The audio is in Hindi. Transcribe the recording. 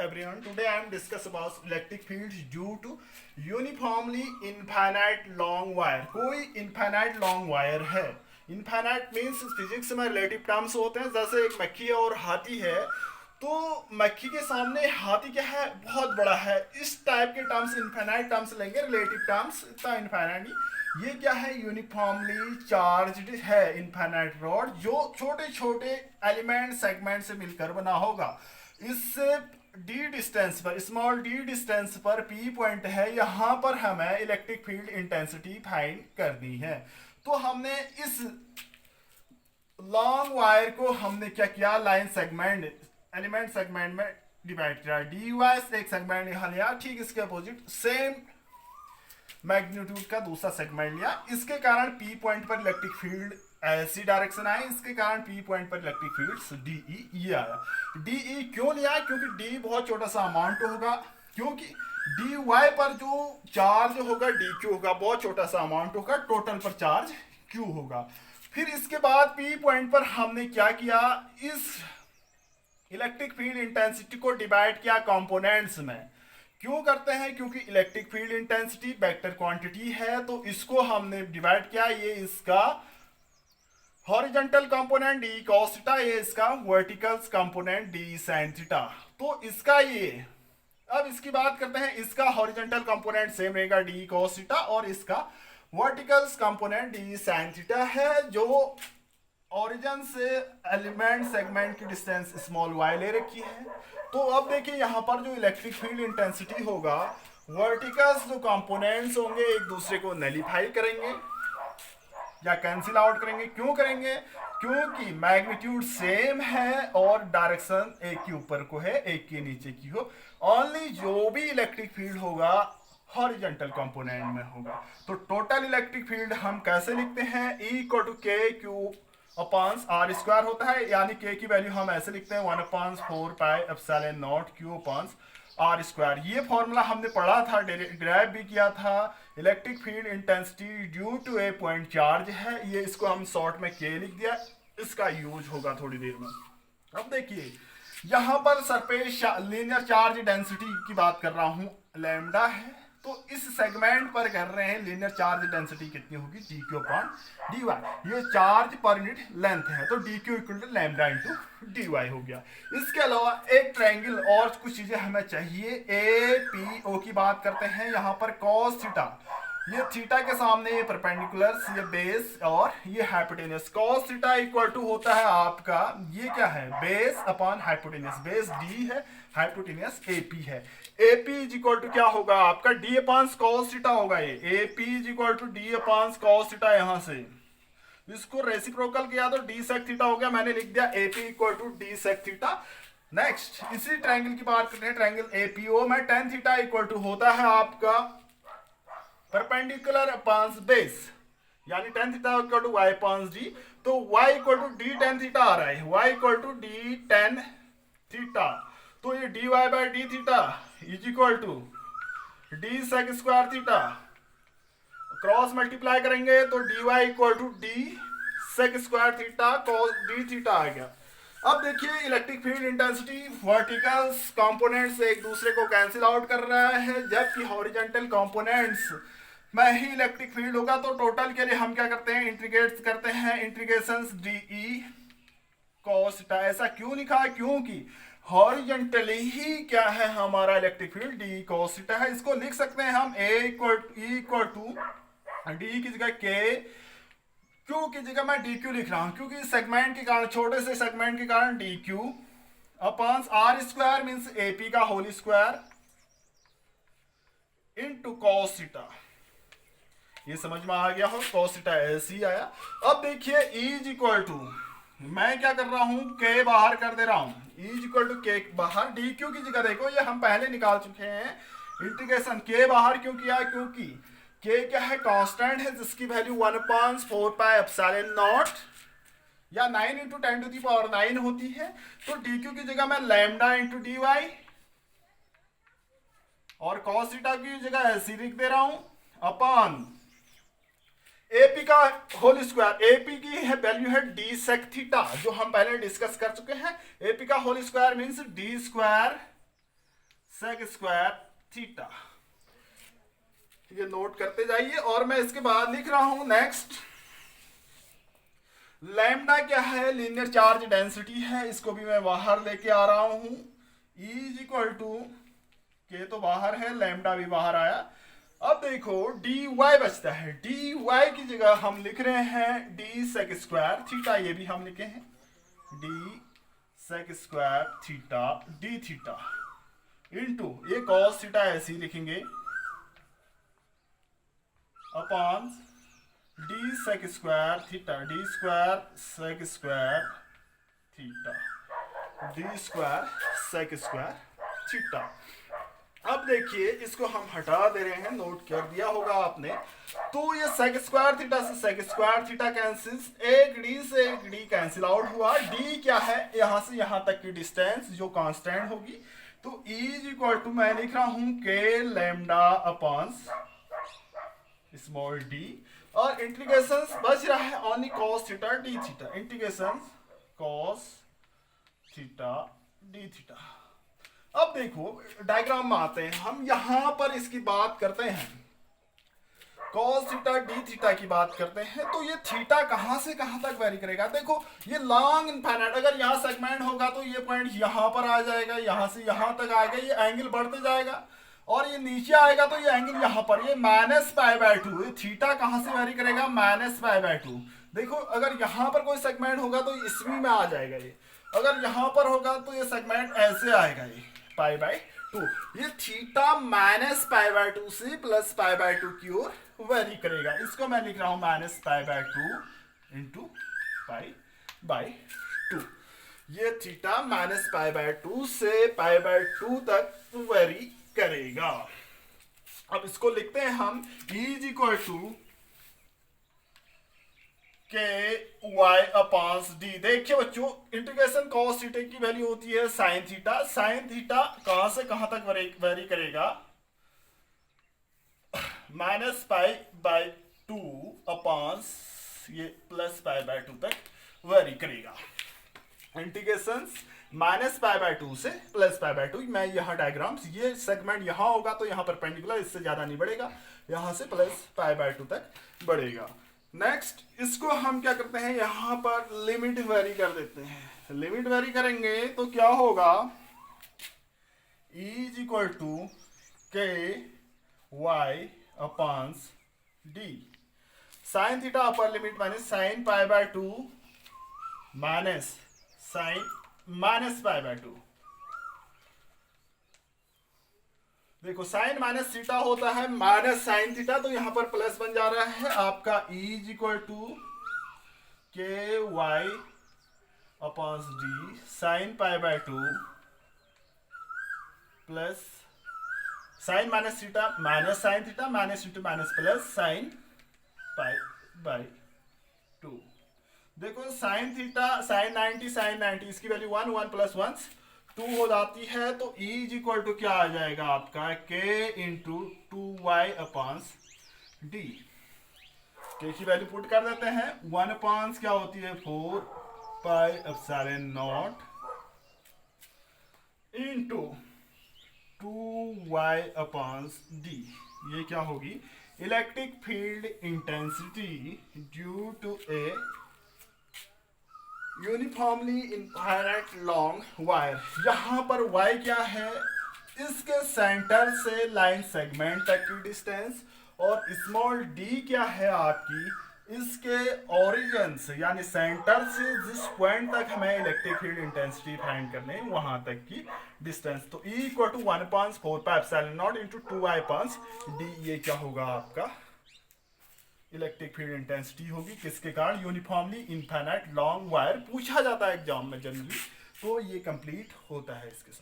everyone. Today I am discuss about electric fields due to uniformly infinite long wire. कोई infinite long wire है. Infinite means फिजिक्स में रिलेटिव टर्म्स होते हैं. जैसे एक मक्खी और हाथी है, तो मक्खी के सामने हाथी क्या है, बहुत बड़ा है. इस टाइप के टर्म्स इनफाइनाइट टर्म्स लेंगे, रिलेटिव टर्म्स इतना इनफाइनाइट नहीं. ये क्या है, यूनिफॉर्मली चार्ज्ड है इनफाइनाइट रॉड, जो छोटे छोटे एलिमेंट सेगमेंट से मिलकर बना होगा. इससे डी डिस्टेंस पर, स्मॉल डी डिस्टेंस पर पी पॉइंट है, यहाँ पर हमें इलेक्ट्रिक फील्ड इंटेंसिटी फाइंड करनी है. तो हमने इस लॉन्ग वायर को हमने क्या किया, लाइन सेगमेंट एलिमेंट सेगमेंट में डिवाइड किया. डी वाई से एक सेगमेंट यहाँ लिया, ठीक इसके अपोजिट सेम मैग्नीट्यूड का दूसरा सेगमेंट लिया. इसके कारण पी पॉइंट पर इलेक्ट्रिक फील्ड ऐसी डायरेक्शन आई, इसके कारण पी पॉइंट पर इलेक्ट्रिक फील्ड डीई ये आया. डीई क्यों लिया, क्योंकि डी बहुत छोटा सा अमाउंट होगा, क्योंकि डी वाई पर जो चार्ज होगा डी क्यू होगा, बहुत छोटा सा अमाउंट होगा, टोटल पर चार्ज क्यू होगा. फिर इसके बाद पी पॉइंट पर हमने क्या किया, इस इलेक्ट्रिक फील्ड इंटेंसिटी को डिवाइड किया कंपोनेंट्स में. क्यों करते हैं, क्योंकि electric field intensity vector quantity है, तो इसको हमने डिवाइड किया. ये इसका horizontal component D cos theta, ये इसका vertical component D sine theta. तो इसका ये, अब इसकी बात करते हैं, इसका हॉरिजॉन्टल कंपोनेंट सेम रहेगा डी कॉस थीटा, और इसका vertical component D sine theta है, जो ओरिजिन से एलिमेंट सेगमेंट की डिस्टेंस स्मॉल वाई ले रखी है. तो अब देखिए यहाँ पर जो इलेक्ट्रिक फील्ड इंटेंसिटी होगा, वर्टिकल्स जो कंपोनेंट्स होंगे एक दूसरे को नलीफाई करेंगे या कैंसिल आउट करेंगे. क्यों करेंगे, क्योंकि मैग्नीट्यूड सेम है और डायरेक्शन एक के ऊपर को है, एक के नीचे की हो. ओनली जो भी इलेक्ट्रिक फील्ड होगा हॉरिजॉन्टल कंपोनेंट में होगा. तो टोटल इलेक्ट्रिक फील्ड हम कैसे लिखते हैं, E इक्वल टू के क्यू अपॉन आर स्क्वायर होता है, यानी के की वैल्यू हम ऐसे लिखते हैं 1/4 pi epsilon naught Q upon R square. ये फॉर्मूला हमने पढ़ा था, डिराइव भी किया था. Electric field intensity due to a point charge है, ये इसको हम शॉर्ट में के लिख दिया. इसका यूज होगा थोड़ी देर में. अब देखिए यहाँ पर सरफेस लीनियर चार्ज डेंसिटी की बात कर रहा हूँ, लैम्डा है. तो इस सेगमेंट पर कर रहे हैं लीनियर चार्ज डेंसिटी कितनी होगी, D Q upon D Y. ये चार्ज पर यूनिट लेंथ है, तो D Q equal to lambda into D Y हो गया. इसके अलावा एक ट्रायंगल और कुछ चीजें हमें चाहिए. ए पी ओ की बात करते हैं, यहाँ पर कॉस थीटा, ये थीटा के सामने ये परपेंडिकुलर, ये बेस और ये hypotenuse. Cos theta equal to होता है आपका, ये क्या है, base upon hypotenuse. Base D है, हाइपोटेन्यूस एपी है. एपी इज इक्वल टू क्या होगा आपका, डी अपॉन कॉस थीटा होगा. ये AP is equal to D upon cos theta. यहां से इसको रेसिप्रोकल किया तो डी सेक थीटा हो गया. मैंने लिख दिया AP equal to D sec theta. Next इसी ट्रायंगल की बात करते हैं, ट्रायंगल एपीओ में tan थीटा इक्वल टू होता है आपका परपेंडिकुलर अपॉन बेस, यानी tan theta equal to y upon d. तो y equal to d tan theta आ रहा है, y equal to d tan theta. तो ये dy by d theta is equal to d sec square theta. Cross multiply करेंगे तो dy equal to d sec square theta cos d theta आ गया. अब देखिए electric field intensity vertical components एक दूसरे को कैंसिल आउट कर रहा है, जबकि हॉरिजॉन्टल कंपोनेंट्स में ही इलेक्ट्रिक फील्ड होगा. तो टोटल के लिए हम क्या करते हैं, इंटीग्रेट करते हैं, इंटीग्रेशन डीई कॉस थीटा. ऐसा क्यों लिखा, क्योंकि हॉरिजॉन्टली ही क्या है हमारा electric field D cos theta है. इसको लिख सकते हैं हम ए इक्वल टू डी की जगह के, क्यू की जगह मैं डी क्यू लिख रहा हूं, क्योंकि सेगमेंट के कारण, छोटे से सेगमेंट के कारण D Q upon R square means AP का whole square into cos theta. ये समझ में आ गया हो, कॉस थीटा ऐसे ही आया. अब देखिए इज इक्वल टू, मैं क्या कर रहा हूं, के बाहर कर दे रहा हूं, इज इक्वल टू के बाहर, डी क्यू की जगह देखो ये हम पहले निकाल चुके हैं. इंटीग्रेशन के बाहर क्यों किया, क्योंकि के क्या है, कांस्टेंट है, जिसकी वैल्यू 1/4 पाई एप्सिलॉन नॉट या 9 इंटू 10 टू दी पावर 9 होती है. तो डी क्यू की जगह मैं लैम्डा इंटू डी वाई और कॉस थीटा की जगह ऐसी लिख दे रहा हूं अपॉन एपी का होल स्क्वायर. एपी की है वैल्यू है डी सेक थीटा, जो हम पहले डिस्कस कर चुके हैं. एपी का whole square means D square sec square theta. ये नोट करते जाइए। और मैं इसके बाद लिख रहा हूं नेक्स्ट, लैम्डा क्या है, लीनियर चार्ज डेंसिटी है, इसको भी मैं बाहर लेके आ रहा हूं। E इज इक्वल टू के तो बाहर है, लैम्डा भी बाहर आया। अब देखो dy बचता है, dy की जगह हम लिख रहे हैं d सेक स्क्वायर थीटा, ये भी हम लिखे हैं d sec square theta d theta into ये cos थीटा ऐसे ही लिखेंगे upon d sec square theta, d square sec square theta, d square sec square theta. अब देखिए इसको हम हटा दे रहे हैं, नोट कर दिया होगा आपने। तो ये सेक स्क्वायर थीटा से सेक स्क्वायर थीटा कैंसिल्स, एक डी से एक डी कैंसिल आउट हुआ। डी क्या है, यहां से यहां तक की डिस्टेंस जो कांस्टेंट होगी। तो E इज इक्वल टू मैं लिख रहा हूं के लैम्डा अपॉन स्मॉल डी, और इंटीग्रेशन बच रहा है only cos theta D theta, integration cos theta D theta. अब देखो डायग्राम में आते हैं, हम यहां पर इसकी बात करते हैं, cos थीटा डी थीटा की बात करते हैं। तो ये थीटा कहां से कहां तक वेरी करेगा। देखो ये लॉन्ग इनफाइनाइट, अगर यहां सेगमेंट होगा तो ये पॉइंट यहां पर आ जाएगा, यहां से यहां तक आएगा, ये एंगल बढ़ते जाएगा। और ये नीचे आएगा तो ये एंगल यहां पर, ये -π/2, ये थीटा कहां से वेरी करेगा, -π/2। देखो अगर यहां पर कोई सेगमेंट होगा तो इसमें में आ जाएगा ये, अगर यहां पर होगा तो ये सेगमेंट ऐसे आएगा, ये π/2। ये थीटा -π/2 से +π/2 की ओर वेरी करेगा। इसको मैं लिख रहा हूं -π/2 इंटू π/2। ये थीटा -π/2 से π/2 तक वेरी करेगा। अब इसको लिखते हैं हम E is equal to K Y upon D. देखिए बच्चों इंटीग्रेशन कॉस थीटा की वैल्यू होती है साइन थीटा, साइन थीटा कहां से कहां तक वेरी करेगा, -π/2 अपॉन ये +π/2 तक वेरी करेगा। इंटीग्रेशन -π/2 से +π/2। मैं यहाँ डायग्राम्स, ये सेगमेंट यहाँ होगा तो यहाँ परपेंडिकुलर, इससे ज्यादा नहीं बढ़ेगा, यहाँ से +π/2 तक बढ़ेगा। नेक्स्ट इसको हम क्या करते हैं, यहां पर लिमिट वेरी कर देते हैं। लिमिट वेरी करेंगे तो क्या होगा, E is equal to K Y upon D, sine theta upper limit minus sine π/2 minus sine -π/2। देखो साइन माइनस थीटा होता है माइनस साइन थीटा, तो यहां पर प्लस बन जा रहा है आपका E is equal to K Y upon D sine π/2 plus sine minus theta minus sine theta minus into minus plus sine π/2। देखो साइन थीटा साइन 90 इसकी वैल्यू 1 1 + 1 2 हो जाती है। तो E इज इक्वल टू क्या आ जाएगा आपका, K into 2y upon D. के की वैल्यू पुट कर देते हैं, 1 अपॉन क्या होती है 4πε0 इंटू 2y अपॉन डी। ये क्या होगी, electric field intensity due to a uniformly infinite long wire. यहां पर y क्या है, इसके सेंटर से लाइन सेगमेंट तक की डिस्टेंस, और स्मॉल d क्या है आपकी, इसके ओरिजिन से यानी सेंटर से जिस पॉइंट तक हमें इलेक्ट्रिक फील्ड इंटेंसिटी फाइंड करने है वहां तक की डिस्टेंस। तो E equal to 1/4πε0 into 2y/d। ये क्या होगा आपका, इलेक्ट्रिक फील्ड इंटेंसिटी होगी, किसके कारण, यूनिफॉर्मली इनफाइनाइट लॉन्ग वायर। पूछा जाता है एग्जाम में जनरली, तो ये कंप्लीट होता है इसके साथ।